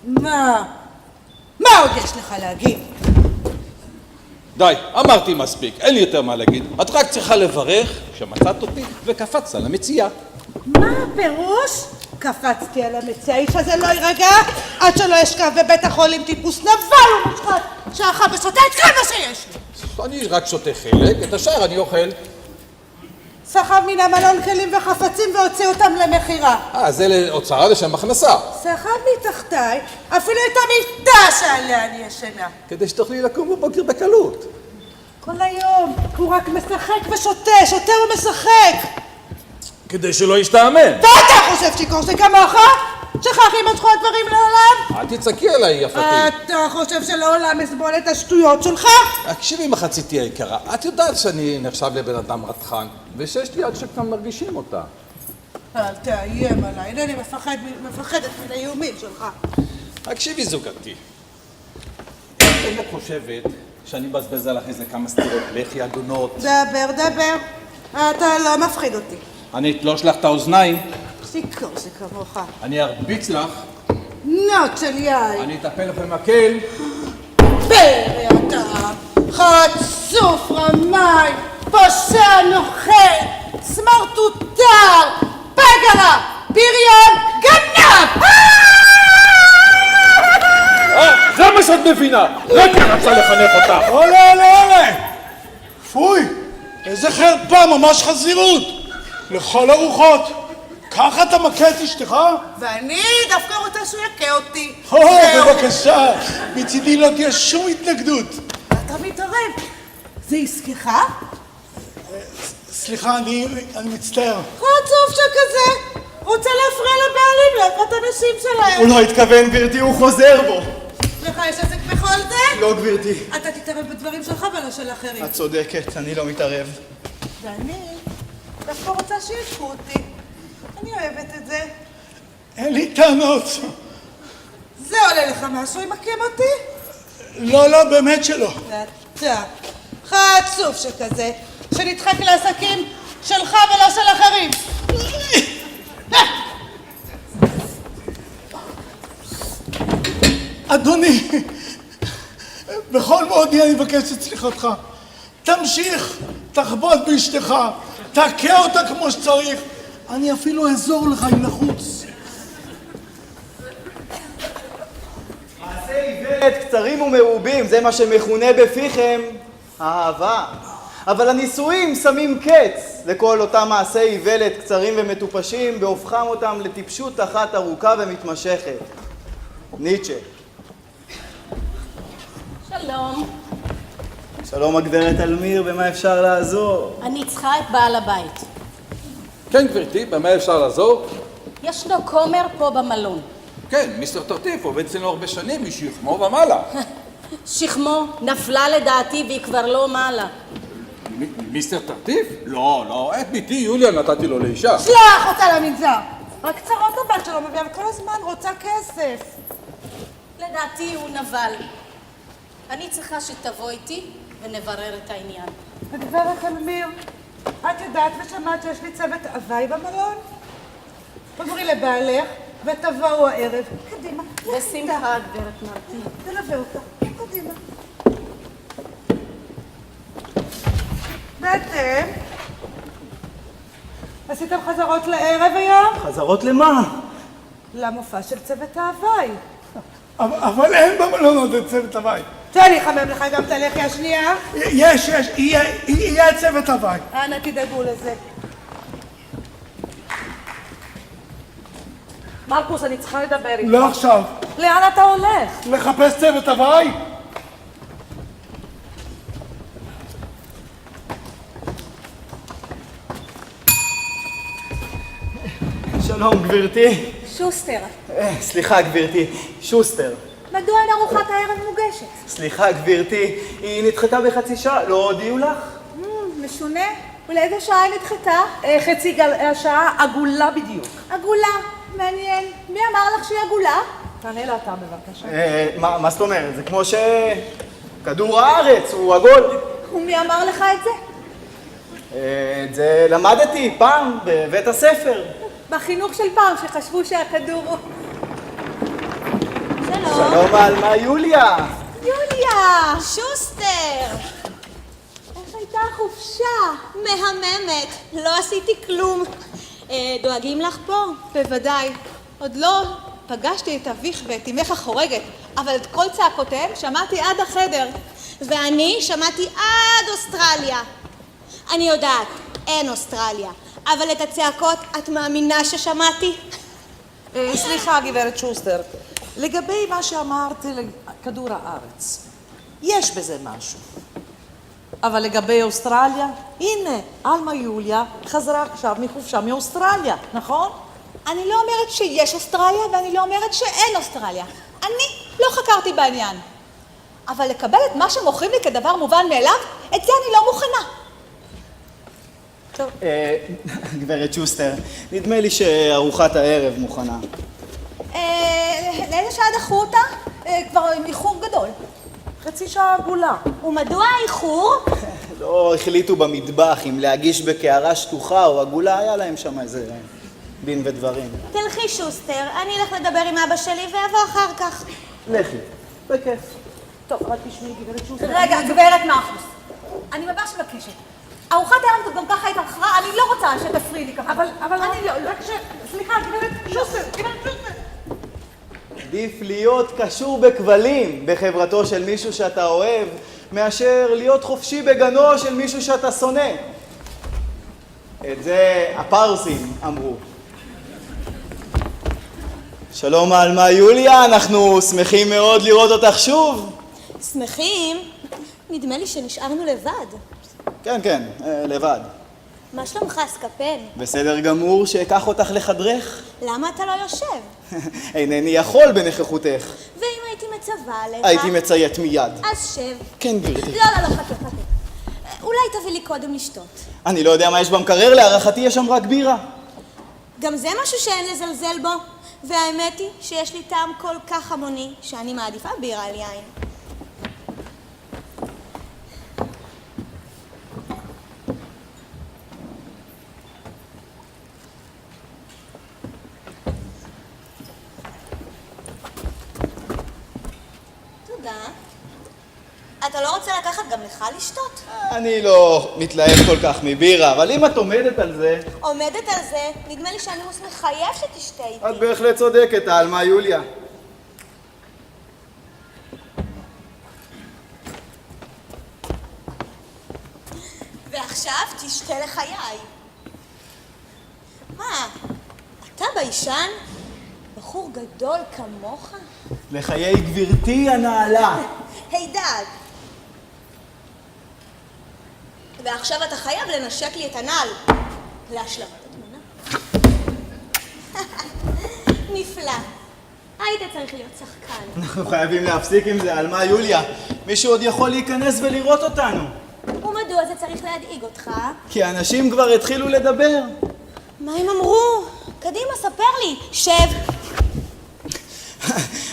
Speaker 11: מה עוד יש לך להגיד?
Speaker 10: די, אמרתי מספיק, אין לי יותר מה להגיד. את רק צריכה לברך שמצאת אותי וקפצת על המציאה.
Speaker 11: מה הפירוש? קפצתי על המציאה, האיש הזה לא יירגע עד שלא ישכב בבית החולים טיפוס נבל ומושחת שאכל ושותה את כל מה שיש לי.
Speaker 10: אני רק שותה חלק, את השאר אני אוכל.
Speaker 11: סחב מן המלון כלים וחפצים והוציא אותם למכירה.
Speaker 10: זה להוצאה לשם הכנסה.
Speaker 11: סחב מתחתיי אפילו את המיטה שעליה אני ישנה.
Speaker 10: כדי שתוכלי לקום בבוקר בקלות.
Speaker 11: כל היום הוא רק משחק ושותה, שותה ומשחק.
Speaker 10: כדי שלא ישתעמם.
Speaker 11: ואתה חושב שיקור שכמוך? שכח ימתחו הדברים לעולם?
Speaker 10: אל תצעקי עליי, יפתי.
Speaker 11: אתה חושב שלעולם אסבול את השטויות שלך?
Speaker 10: תקשיבי מחציתי היקרה, את יודעת שאני נחשב לבן אדם רתחן, ושיש לי עד שכאן מרגישים אותה.
Speaker 11: אל תאיים עליי, אינני מפחדת מן האיומים שלך.
Speaker 10: תקשיבי זוגתי, את באמת חושבת שאני מבזבז עליך איזה כמה סטירות לחי אדונות?
Speaker 11: דבר, אתה לא מפחיד אותי.
Speaker 10: אני אתלוש לך את האוזניים.
Speaker 11: שיקור שכמוך.
Speaker 10: אני ארביץ לך.
Speaker 11: נוט של יין.
Speaker 10: אני אטפל לך במקל.
Speaker 11: פרא אתה, חצוף רמאי, פושע נוכל, סמרטוטר, פגרה, בריון, גנב!
Speaker 10: מבינה? רקי רצה לחנך אותך.
Speaker 6: עולה, עולה, עולה! פוי, איזה חרפה, ממש חזירות! לכל הרוחות. ככה אתה מכה את אשתך?
Speaker 11: ואני דווקא רוצה שהוא יכה אותי.
Speaker 6: בבקשה, מצידי לא תהיה שום התנגדות.
Speaker 11: אתה מתערב. זה עסקך?
Speaker 6: סליחה, אני מצטער.
Speaker 11: חצוף שכזה. רוצה להפריע לבעלים, לאפרת הנשים שלהם.
Speaker 3: הוא לא התכוון, גברתי, הוא חוזר בו.
Speaker 11: לך יש עסק בכל זה?
Speaker 3: לא, גברתי.
Speaker 11: אתה תתערב בדברים שלך ולא של אחרים.
Speaker 3: את צודקת, אני לא מתערב.
Speaker 11: ואני דווקא רוצה שישקו אותי. אני אוהבת את זה.
Speaker 6: אין לי טענות.
Speaker 11: זה עולה לך משהו אם מכים אותי?
Speaker 6: לא, באמת שלא.
Speaker 11: ואתה חצוף שכזה, שנדחק לעסקים שלך ולא של אחרים.
Speaker 6: אדוני, בכל מאודי אני מבקש את סליחתך. תמשיך, תחבוט באשתך, תכה אותה כמו שצריך. אני אפילו אעזור לך אם נחוץ.
Speaker 3: מעשי איוולת קצרים ומרובים, זה מה שמכונה בפיכם אהבה. אבל הנישואים שמים קץ לכל אותם מעשי איוולת קצרים ומטופשים בהופכם אותם לטיפשות אחת ארוכה ומתמשכת. ניטשה.
Speaker 7: שלום.
Speaker 3: שלום הגברת אלמיר, במה אפשר לעזור?
Speaker 7: אני צריכה את בעל הבית.
Speaker 10: כן, גברתי, במה אפשר לעזור?
Speaker 7: ישנו כומר פה במלון.
Speaker 10: כן, מיסטר טרטיף עובד אצלנו הרבה שנים, משכמו ומעלה.
Speaker 7: שכמו נפלה לדעתי והיא כבר לא מעלה.
Speaker 10: מיסטר טרטיף? לא, את ביתי יוליה נתתי לו לאישה.
Speaker 11: שלח אותה למנזר. רק צרות הבת שלו מביאה וכל הזמן רוצה כסף.
Speaker 7: לדעתי הוא נבל. אני צריכה שתבוא איתי ונברר את העניין.
Speaker 11: הגברת אלמיר, את יודעת ושמעת שיש לי צוות הוואי במלון? תאמרי לבעלך ותבואו הערב. קדימה.
Speaker 7: בשמחה, גברת מרטין.
Speaker 11: תלווה אותה. קדימה. ואתם? עשיתם חזרות לערב היום?
Speaker 3: חזרות למה?
Speaker 11: למופע של צוות ההוואי.
Speaker 6: אבל אין במלון עוד את צוות הוואי.
Speaker 11: שאני אחמם לך גם את הלחי השנייה?
Speaker 6: יש, יהיה צוות הוואי.
Speaker 11: אנא תדאגו לזה. מרקוס, אני צריכה לדבר איתך.
Speaker 6: לא עכשיו.
Speaker 11: לאן אתה הולך?
Speaker 6: לחפש צוות הוואי?
Speaker 3: שלום גברתי.
Speaker 4: שוסטר,
Speaker 3: סליחה גברתי, שוסטר.
Speaker 4: מדוע אין ארוחת הערב מוגשת?
Speaker 3: סליחה גברתי, היא נדחתה בחצי שעה, לא הודיעו לך?
Speaker 4: משונה. ולאיזה שעה היא נדחתה?
Speaker 5: חצי השעה עגולה בדיוק.
Speaker 4: עגולה. מעניין. מי אמר לך שהיא עגולה?
Speaker 5: תענה לה אתה בבקשה.
Speaker 3: מה זאת אומרת? זה כמו שכדור הארץ הוא עגול.
Speaker 4: ומי אמר לך את זה?
Speaker 3: את זה למדתי פעם בבית הספר.
Speaker 4: בחינוך של פעם שחשבו שהכדור הוא...
Speaker 3: שלום העלמה יוליה.
Speaker 4: יוליה!
Speaker 12: שוסטר!
Speaker 4: איך הייתה החופשה?
Speaker 12: מהממת, לא עשיתי כלום. דואגים לך פה?
Speaker 4: בוודאי. עוד לא פגשתי את אביך ואת אמך החורגת, אבל את כל צעקותיהם שמעתי עד החדר.
Speaker 12: ואני שמעתי עד אוסטרליה. אני יודעת, אין אוסטרליה, אבל את הצעקות את מאמינה ששמעתי?
Speaker 5: סליחה, גברת שוסטר. לגבי מה שאמרת לכדור הארץ, יש בזה משהו. אבל לגבי אוסטרליה, הנה, אלמה יוליה חזרה עכשיו מחופשה מאוסטרליה, נכון?
Speaker 4: אני לא אומרת שיש אוסטרליה ואני לא אומרת שאין אוסטרליה. אני לא חקרתי בעניין. אבל לקבל את מה שמוכרים לי כדבר מובן מאליו, את זה אני לא מוכנה.
Speaker 5: טוב.
Speaker 3: גברת שוסטר, נדמה לי שארוחת הערב מוכנה.
Speaker 4: לאיזה שעה דחו אותה? כבר עם איחור גדול.
Speaker 5: חצי שעה עגולה.
Speaker 12: ומדוע האיחור?
Speaker 3: לא החליטו במטבח אם להגיש בקערה שטוחה או עגולה, היה להם שם איזה דין ודברים.
Speaker 12: תלכי שוסטר, אני אלך לדבר עם אבא שלי ואבוא אחר כך.
Speaker 3: לכי, בכיף.
Speaker 5: טוב, אבל תשמעי, גברת שוסטר.
Speaker 4: רגע, גברת מרקוס. אני ממש מבקשת. ארוחת הערב גם ככה התאחרה, אני לא רוצה שתפריעי לי ככה.
Speaker 5: אבל
Speaker 4: אני לא...
Speaker 5: רק ש... סליחה, גברת שוסטר, גברת שוסטר.
Speaker 3: עדיף להיות קשור בכבלים בחברתו של מישהו שאתה אוהב, מאשר להיות חופשי בגנו של מישהו שאתה שונא. את זה הפרסים אמרו. שלום העלמה יוליה, אנחנו שמחים מאוד לראות אותך שוב.
Speaker 12: שמחים? נדמה לי שנשארנו לבד.
Speaker 3: כן, כן, לבד.
Speaker 12: מה שלומך, סקפן?
Speaker 3: בסדר גמור שאקח אותך לחדרך.
Speaker 12: למה אתה לא יושב?
Speaker 3: אינני יכול בנוכחותך.
Speaker 12: ואם הייתי מצווה עליך?
Speaker 3: הייתי מציית מיד.
Speaker 12: אז שב.
Speaker 3: כן, גברתי.
Speaker 12: לא, חכה. אולי תביא לי קודם לשתות.
Speaker 3: אני לא יודע מה יש במקרר, להערכתי יש שם רק בירה.
Speaker 12: גם זה משהו שאין לזלזל בו. והאמת היא שיש לי טעם כל כך המוני שאני מעדיפה בירה על יין. תודה. אתה לא רוצה לקחת גם לך לשתות?
Speaker 3: אני לא מתלהב כל כך מבירה, אבל אם את עומדת על זה...
Speaker 12: עומדת על זה? נדמה לי שהנימוס מחייב שתשתה איתי.
Speaker 3: את בהחלט צודקת, העלמה יוליה.
Speaker 12: ועכשיו תשתה לחיי. מה? אתה ביישן? בחור גדול כמוך?
Speaker 3: לחיי גברתי הנעלה.
Speaker 12: הידד. ועכשיו אתה חייב לנשק לי את הנעל. להשלמת התמונה. נפלא. היית צריך להיות שחקן.
Speaker 3: אנחנו חייבים להפסיק עם זה, העלמה יוליה. מישהו עוד יכול להיכנס ולראות אותנו.
Speaker 12: ומדוע זה צריך להדאיג אותך?
Speaker 3: כי האנשים כבר התחילו לדבר.
Speaker 12: מה הם אמרו? קדימה, ספר לי. שב.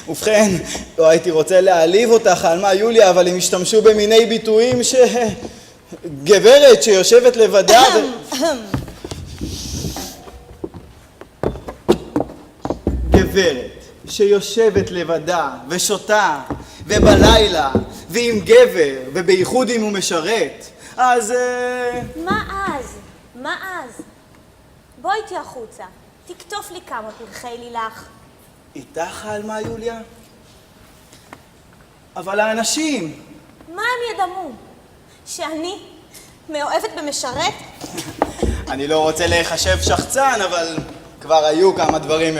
Speaker 3: ובכן, לא הייתי רוצה להעליב אותך, העלמה יוליה, אבל הם השתמשו במיני ביטויים גברת שיושבת לבדה גברת שיושבת לבדה ושותה ובלילה ועם גבר ובייחוד אם הוא משרת, אז...
Speaker 12: מה אז? בוא איתי החוצה. תקטוף לי כמה פרחי לילך.
Speaker 3: איתך, העלמה יוליה? אבל האנשים...
Speaker 12: מה הם ידמו? שאני מאוהבת במשרת?
Speaker 3: אני לא רוצה להיחשב שחצן, אבל כבר היו כמה דברים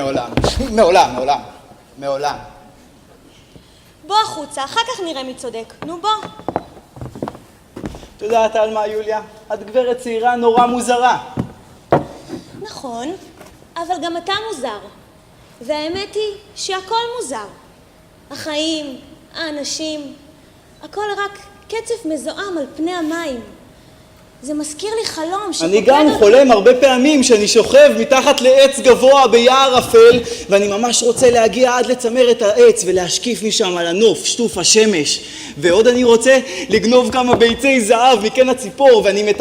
Speaker 3: מעולם.
Speaker 12: בוא החוצה, אחר כך נראה מי צודק. נו בוא.
Speaker 3: את יודעת, העלמה יוליה, את גברת צעירה נורא מוזרה.
Speaker 12: נכון, אבל גם אתה מוזר. והאמת היא שהכל מוזר. החיים, האנשים, הכל רק קצף מזוהם על פני המים. זה מזכיר לי חלום
Speaker 3: אני גם חולם הרבה פעמים שאני שוכב מתחת לעץ גבוה ביער אפל, ואני ממש רוצה להגיע עד לצמרת העץ ולהשקיף משם על הנוף, שטוף השמש. ועוד אני רוצה לגנוב כמה ביצי זהב מכן הציפור, ואני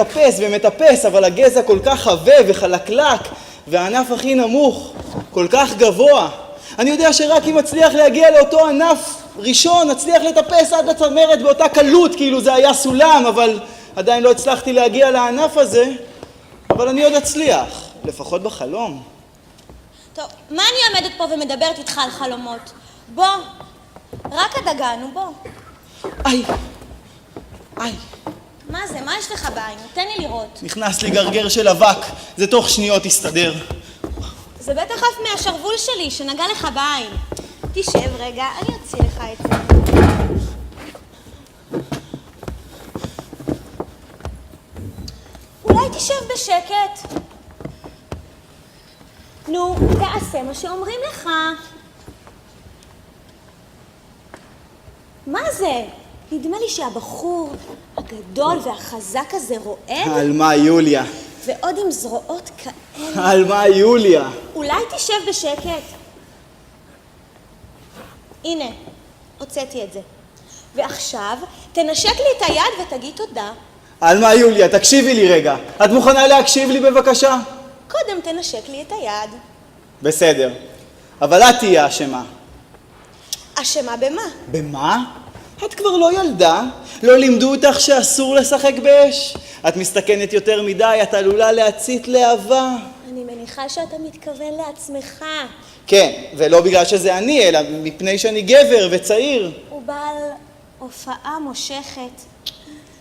Speaker 3: מטפס, אבל הגזע כל כך עבה וחלקלק, והענף הכי נמוך, כל כך גבוה. אני יודע שרק אם אצליח להגיע לאותו ענף ראשון, אצליח לטפס עד לצמרת באותה קלות, כאילו זה היה סולם, אבל עדיין לא הצלחתי להגיע לענף הזה, אבל אני עוד אצליח, לפחות בחלום.
Speaker 12: טוב, מה אני עומדת פה ומדברת איתך על חלומות? בוא, רק הדגנו, בוא.
Speaker 3: איי.
Speaker 12: מה זה? מה יש לך בעין? תן לי לראות.
Speaker 3: נכנס לי גרגר של אבק, זה תוך שניות יסתדר.
Speaker 12: זה בטח אף מהשרוול שלי שנגע לך בעין. תשב רגע, אני אוציא לך את זה. אולי תשב בשקט. נו, תעשה מה שאומרים לך. מה זה? נדמה לי שהבחור הגדול והחזק הזה רועד.
Speaker 3: העלמה יוליה.
Speaker 12: ועוד עם זרועות כאלה.
Speaker 3: העלמה יוליה.
Speaker 12: אולי תשב בשקט. הנה, הוצאתי את זה. ועכשיו תנשק לי את היד ותגיד תודה.
Speaker 3: העלמה יוליה, תקשיבי לי רגע. את מוכנה להקשיב לי בבקשה?
Speaker 12: קודם תנשק לי את היד.
Speaker 3: בסדר. אבל את תהיה אשמה.
Speaker 12: אשמה במה?
Speaker 3: במה? את כבר לא ילדה. לא לימדו אותך שאסור לשחק באש. את מסתכנת יותר מדי, את עלולה להצית להבה.
Speaker 12: אני מניחה מניחה שאתה מתכוון לעצמך.
Speaker 3: כן, ולא בגלל שזה אני, אלא מפני שאני גבר וצעיר.
Speaker 12: הוא בעל הופעה מושכת.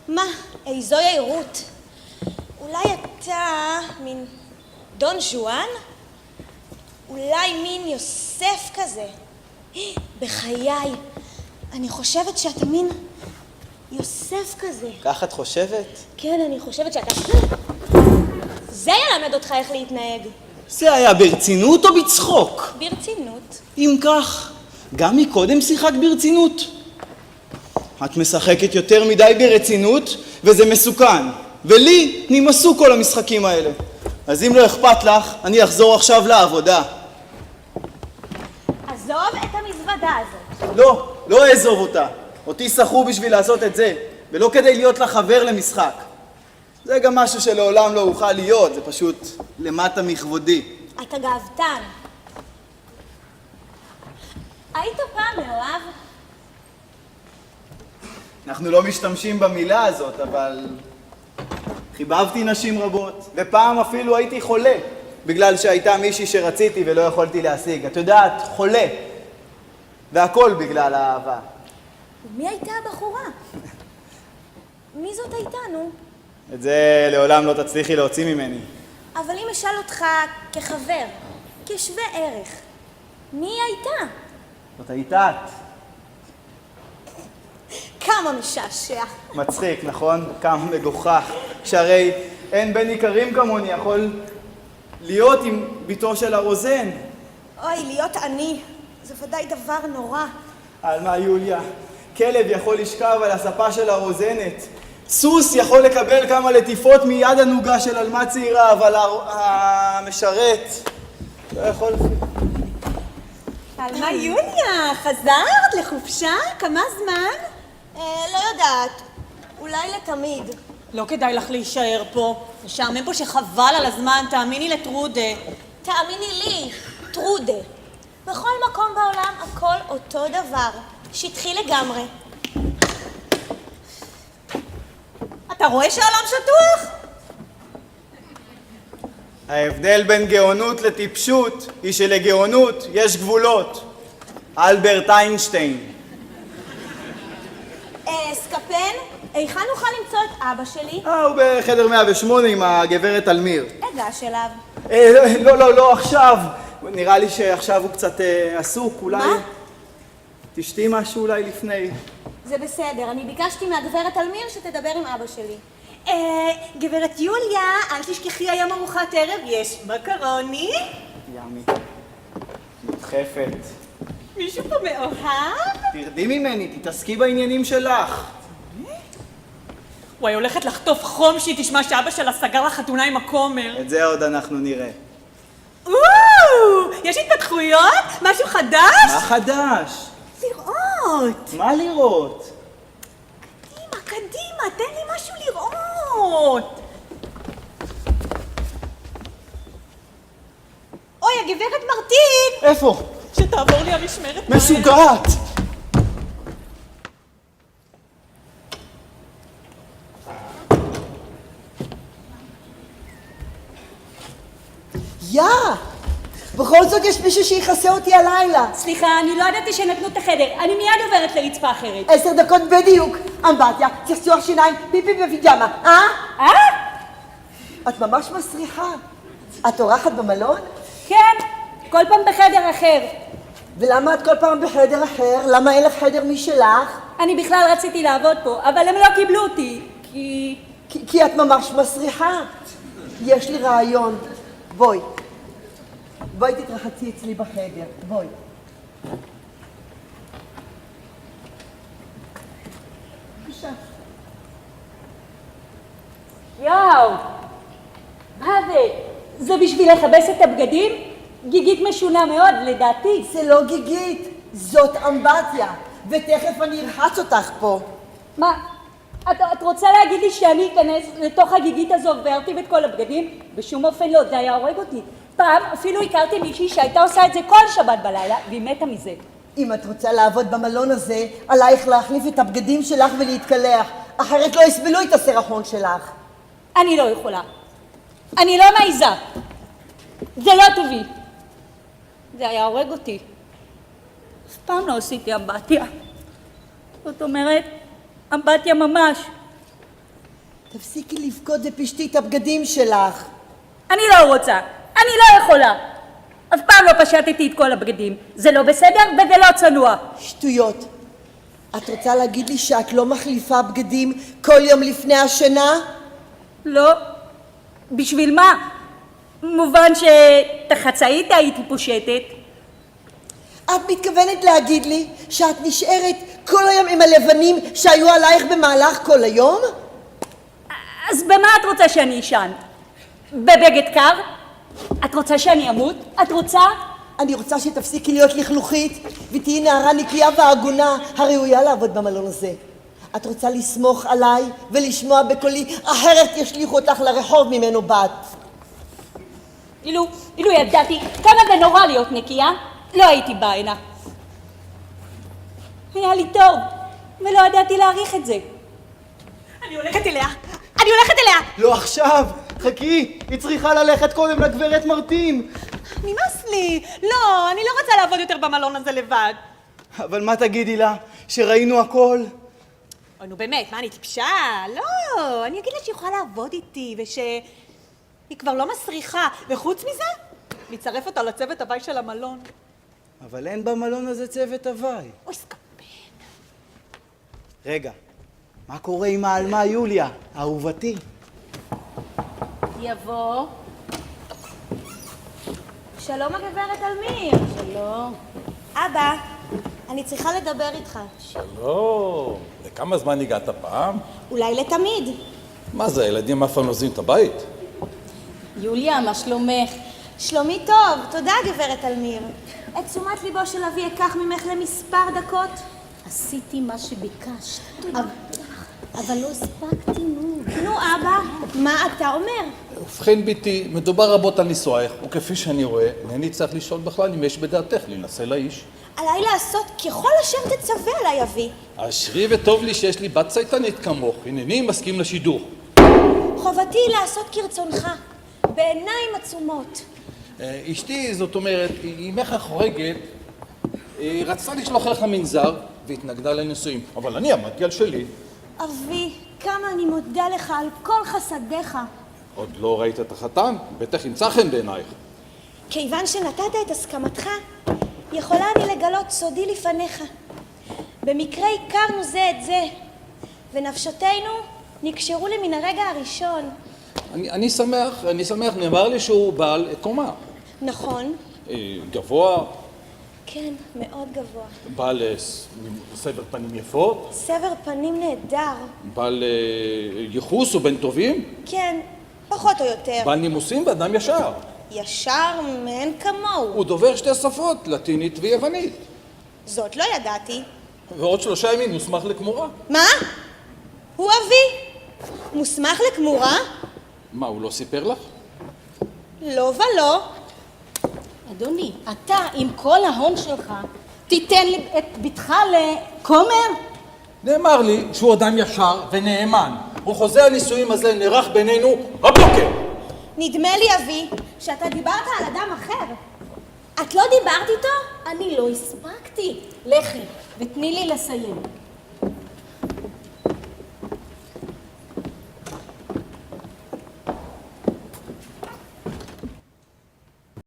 Speaker 12: מה, איזו יעירות. אולי אתה מין דון ז'ואן? אולי מין יוסף כזה? בחיי, אני חושבת שאתה מין יוסף כזה.
Speaker 3: כך את חושבת?
Speaker 12: כן, אני חושבת שאתה... זה ילמד אותך איך להתנהג.
Speaker 3: זה היה ברצינות או בצחוק?
Speaker 12: ברצינות.
Speaker 3: אם כך, גם מקודם שיחק ברצינות. את משחקת יותר מדי ברצינות, וזה מסוכן. ולי נמאסו כל המשחקים האלה. אז אם לא אכפת לך, אני אחזור עכשיו לעבודה.
Speaker 12: עזוב את המזוודה הזאת.
Speaker 3: לא אעזוב אותה. אותי שכרו בשביל לעשות את זה, ולא כדי להיות לה חבר למשחק. זה גם משהו שלעולם לא אוכל להיות, זה פשוט למטה מכבודי.
Speaker 12: אתה גאוותן. היית פעם מאוהב?
Speaker 3: אנחנו לא משתמשים במילה הזאת, אבל חיבבתי נשים רבות, ופעם אפילו הייתי חולה, בגלל שהייתה מישהי שרציתי ולא יכולתי להשיג. את יודעת, חולה. והכל בגלל האהבה.
Speaker 12: מי הייתה הבחורה? מי זאת הייתה, נו?
Speaker 3: את זה לעולם לא תצליחי להוציא ממני.
Speaker 12: אבל אם אשאל אותך כחבר, כשווה ערך, מי הייתה?
Speaker 3: זאת הייתה את.
Speaker 12: כמה משעשע.
Speaker 3: מצחיק, נכון? כמה מגוחך. שהרי אין בן עיקרים כמוני יכול להיות עם ביתו של הרוזן.
Speaker 12: אוי, להיות עני, זה ודאי דבר נורא.
Speaker 3: על מה, יוליה? כלב יכול לשכב על הספה של הרוזנת. סוס יכול לקבל כמה לטיפות מיד הנוגה של אלמה צעירה, אבל המשרת לא יכול...
Speaker 4: על מה, יוליה? חזרת לחופשה? כמה זמן?
Speaker 12: לא יודעת, אולי לתמיד.
Speaker 4: לא כדאי לך להישאר פה. משעמם פה שחבל על הזמן, תאמיני לטרודה.
Speaker 12: תאמיני לי, טרודה. בכל מקום בעולם הכל אותו דבר. שטחי לגמרי.
Speaker 4: אתה רואה שהעולם שטוח?
Speaker 3: ההבדל בין גאונות לטיפשות היא שלגאונות יש גבולות. אלברט איינשטיין.
Speaker 12: סקפן, היכן נוכל למצוא את אבא שלי?
Speaker 3: הוא בחדר 108 עם הגברת אלמיר.
Speaker 12: אגש אליו.
Speaker 3: לא, עכשיו. נראה לי שעכשיו הוא קצת עסוק, אולי...
Speaker 12: מה?
Speaker 3: תשתי משהו אולי לפני.
Speaker 12: זה בסדר, אני ביקשתי מהגברת אלמיר שתדבר עם אבא שלי.
Speaker 4: גברת יוליה, אל תשכחי היום ארוחת ערב, יש מקרוני.
Speaker 3: ימי. נדחפת.
Speaker 4: מישהו פה מאוהב?
Speaker 3: תרדי ממני, תתעסקי בעניינים שלך.
Speaker 4: וואי, הולכת לחטוף חום שהיא תשמע שאבא שלה סגר לחתונה עם הכומר.
Speaker 3: את זה עוד אנחנו נראה.
Speaker 4: יש התפתחויות? משהו חדש?
Speaker 3: מה חדש?
Speaker 4: לראות.
Speaker 3: מה לראות?
Speaker 4: קדימה, תן לי משהו לראות. אוי, הגברת מרטין!
Speaker 3: איפה?
Speaker 4: שתעבור לי המשמרת.
Speaker 3: משוגעת!
Speaker 9: בכל זאת יש מישהו שיחסה אותי הלילה.
Speaker 4: סליחה, אני לא ידעתי שנתנו את החדר. אני מיד עוברת לרצפה אחרת.
Speaker 9: 10 דקות בדיוק. אמבטיה, צחצוח שיניים, פיפי בפיג'מה. את ממש מסריחה. את אורחת במלון?
Speaker 4: כן, כל פעם בחדר אחר.
Speaker 9: ולמה את כל פעם בחדר אחר? למה אין לך חדר משלך?
Speaker 4: אני בכלל רציתי לעבוד פה, אבל הם לא קיבלו אותי,
Speaker 9: כי את ממש מסריחה. יש לי רעיון. בואי תתרחצי אצלי בחדר, בואי. בבקשה.
Speaker 4: יואו, מה זה? זה בשביל לכבס את הבגדים? גיגית משונה מאוד, לדעתי.
Speaker 9: זה לא גיגית, זאת אמבטיה, ותכף אני ארחץ אותך פה.
Speaker 4: מה? את רוצה להגיד לי שאני אכנס לתוך הגיגית הזו וערטיב את כל הבגדים? בשום אופן לא, זה היה הורג אותי. פעם אפילו הכרתי מישהי שהייתה עושה את זה כל שבת בלילה, והיא מתה מזה.
Speaker 9: אם את רוצה לעבוד במלון הזה, עלייך להחליף את הבגדים שלך ולהתקלח, אחרת לא יסבלו את הסרחון שלך.
Speaker 4: אני לא יכולה. אני לא מעיזה.
Speaker 7: זה לא טבעי. זה היה הורג אותי. אף פעם לא עשיתי אמבטיה. זאת אומרת, אמבטיה ממש.
Speaker 9: תפסיקי לבכות ופשטי את הבגדים שלך.
Speaker 7: אני לא רוצה, אני לא יכולה. אף פעם לא פשטתי את כל הבגדים. זה לא בסדר וזה לא צנוע.
Speaker 9: שטויות. את רוצה להגיד לי שאת לא מחליפה בגדים כל יום לפני השינה?
Speaker 7: לא. בשביל מה? מובן שאת החצאית הייתי פושטת.
Speaker 9: את מתכוונת להגיד לי שאת נשארת כל היום עם הלבנים שהיו עלייך במהלך כל היום?
Speaker 7: אז במה את רוצה שאני אשן? בבגד קר? את רוצה שאני אמות? את רוצה?
Speaker 9: אני רוצה שתפסיקי להיות לכלוכית ותהיי נערה נקייה והגונה הראויה לעבוד במלון הזה. את רוצה לסמוך עליי ולשמוע בקולי, אחרת ישליכו אותך לרחוב ממנו בת.
Speaker 7: אילו ידעתי כמה זה נורא להיות נקייה, לא הייתי באה הנה. היה לי טוב, ולא ידעתי להעריך את זה.
Speaker 4: אני הולכת אליה! אני הולכת אליה!
Speaker 3: לא עכשיו! חכי! היא צריכה ללכת קודם לגברת מרטין!
Speaker 4: נמאס לי! לא, אני לא רוצה לעבוד יותר במלון הזה לבד.
Speaker 3: אבל מה תגידי לה? שראינו הכל?
Speaker 4: אוי, נו באמת, מה, אני טיפשה? לא, אני אגיד לה שהיא יכולה לעבוד איתי ושהיא כבר לא מסריחה. וחוץ מזה, נצרף אותה לצוות הוואי של המלון.
Speaker 3: אבל אין במלון הזה צוות הוואי.
Speaker 4: אוי, סקפן.
Speaker 3: רגע, מה קורה עם העלמה יוליה, אהובתי?
Speaker 7: יבוא.
Speaker 12: שלום הגברת אלמיר.
Speaker 7: שלום.
Speaker 12: אבא, אני צריכה לדבר איתך.
Speaker 10: שלום. לכמה זמן הגעת פעם?
Speaker 12: אולי לתמיד.
Speaker 10: מה זה, הילדים אף פעם לא עוזבים את הבית?
Speaker 7: יוליה, מה שלומך?
Speaker 12: שלומי טוב, תודה גברת אלמיר. את תשומת ליבו של אבי אקח ממך למספר דקות.
Speaker 7: עשיתי מה שביקשת. אבל לא הספקתי, נו.
Speaker 12: נו אבא, מה אתה אומר?
Speaker 10: ובכן ביתי, מדובר רבות על נישואייך, וכפי שאני רואה, אינני צריך לשאול בכלל אם יש בדעתך להינשא לאיש.
Speaker 12: עליי לעשות ככל אשר תצווה עליי אבי.
Speaker 10: אשרי וטוב לי שיש לי בת צייתנית כמוך, הנני מסכים לשידוך.
Speaker 12: חובתי לעשות כרצונך, בעיניים עצומות.
Speaker 10: אשתי, זאת אומרת, אימך החורגת, רצתה לשלוח לך מנזר והתנגדה לנישואים, אבל אני עמדתי על שלי.
Speaker 12: אבי, כמה אני מודה לך על כל חסדיך.
Speaker 10: עוד לא ראית את החתן? בטח ימצא חן בעינייך.
Speaker 12: כיוון שנתת את הסכמתך, יכולה אני לגלות סודי לפניך. במקרה הכרנו זה את זה, ונפשותינו נקשרו לי מן הרגע הראשון.
Speaker 10: אני שמח, נאמר לי שהוא בעל קומה.
Speaker 12: נכון.
Speaker 10: גבוה.
Speaker 12: כן, מאוד גבוה.
Speaker 10: בעל סבר פנים יפות.
Speaker 12: סבר פנים נהדר.
Speaker 10: בעל ייחוס ובין טובים.
Speaker 12: כן, פחות או יותר.
Speaker 10: בעל נימוסים ואדם ישר.
Speaker 12: ישר מאין כמוהו.
Speaker 10: הוא דובר שתי שפות, לטינית ויוונית.
Speaker 12: זאת לא ידעתי.
Speaker 10: ועוד 3 ימים מוסמך לכמורה.
Speaker 12: מה? הוא אבי. מוסמך לכמורה?
Speaker 10: מה, הוא לא סיפר לך?
Speaker 12: לא ולא.
Speaker 7: אדוני, אתה עם כל ההון שלך תיתן את ביתך לכומר?
Speaker 10: נאמר לי שהוא אדם ישר ונאמן. וחוזה הנישואים הזה נערך בינינו הבוקר.
Speaker 12: נדמה לי אבי שאתה דיברת על אדם אחר. את לא דיברת איתו?
Speaker 7: אני לא הספקתי. לכי ותני לי לסיים.